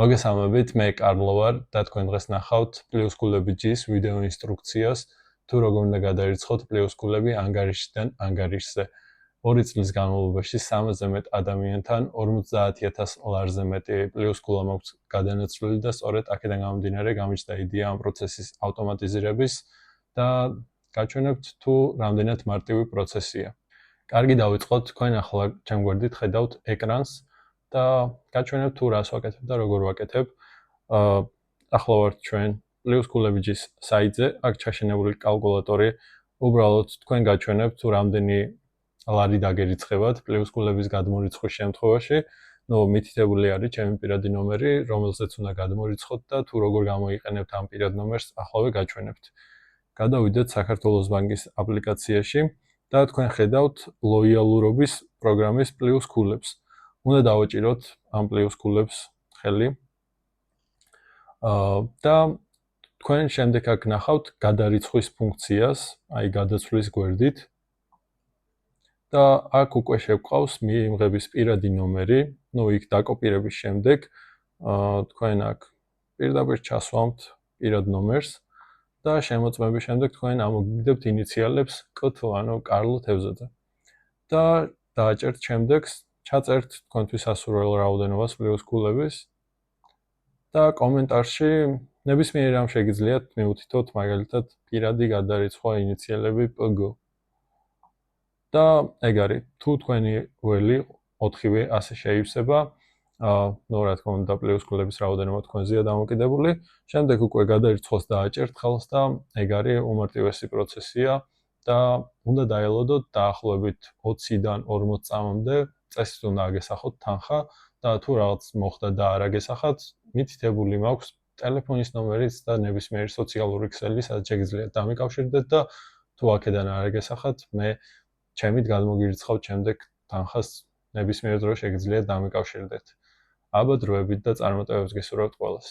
მოგესალმებით, მე კარლო ვარ და თქვენ დღეს ნახავთ პლუსკულები ჯის ვიდეო ინსტრუქციას, თუ როგორ უნდა გადაირიცხოთ პლუსკულები ანგარიშიდან ანგარიშზე. 2 წლის განმავლობაში 300-ზე მეტ ადამიანთან 50000 ლარზე მეტი პლუსკულა მაქვს გადანაცვლილი და სწორედ აქედან გამომდინარე გამიჩნდა იდეა ამ პროცესის ავტომატიზირების და გაჩვენებთ თუ რამდენად მარტივი პროცესია. კარგი დავიწყოთ, თქვენ ახლა ჩემ გვერდით ხედავთ ეკრანს და გაჩვენებ თუ რას ვაკეთებ და როგორ ვაკეთებ. ახლა ვართ ჩვენ პლუსკულები ჯის საიტზე, აქ ჩაშენებული კალკულატორი, უბრალოდ თქვენ გაჩვენებთ თუ რამდენი ლარი დაგერიცხებათ პლუსკულების გადმორიცხვის შემთხვევაში. მითითებული არის ჩემი პირადი ნომერი, რომელზეც უნდა გადმორიცხოთ და თუ როგორ გამოიყენებთ ამ პირად ნომერს,ახლავე გაჩვენებთ. გადავიდეთ საქართველოს ბანკის აპლიკაციაში და თქვენ ხედავთ ლოიალურობის პროგრამის პლუსკულებს. უნდა დავაჭიროთ ამ პლუსკულებს ხელი. და თქვენ შემდეგ აქ ნახავთ გადარიცხვის ფუნქციას, აი გადაცვლის გვერდით. და აქ უკვე შეგყავს მიიღების პირადი ნომერი, იქ დაკოპირების შემდეგ თქვენ აქ პირდაპირ ჩასვამთ პირად ნომერს და შემოწმების შემდეგ თქვენ ამოგიგდებთ ინიციალებს ԿԹ, ანუ კარლო თევზაძე. და დააჭერთ შემდეგს, ჩაწერთ თქვენთვის ასურველ რაოდენობას პლუსკულების და კომენტარში ნებისმიერ რამ შეგიძლიათ მიუთითოთ, მაგალითად პირადი გადარიცხვა ინიციალები PG. და ეგ არის, თუ თქვენი ველი 4-ვე ასე შეივსება, რა თქმა უნდა პლუსკულების რაოდენობა თქვენზეა დამოკიდებული, შემდეგ უკვე გადარიცხვას დააჭერთ ხელს და ეგ არის უმარტივესი პროცესია და უნდა დაელოდოთ დაახლოებით 20-დან 40 წამამდე წესით უნდა აგესახოთ თანხა და თუ რაღაც მოხდა და არ აგესახათ, მითითებული მაქვს ტელეფონის ნომერიც და ნებისმიერი სოციალური ქსელი, სადაც შეგიძლიათ დამიკავშირდეთ და თუ აქედან არ აგესახათ, მე ჩემით გადმოგირიცხავთ შემდეგ თანხას ნებისმიერ დროს შეგიძლიათ დამიკავშირდეთ. აბა დროებით და წარმატებებს გესურვებთ ყველას.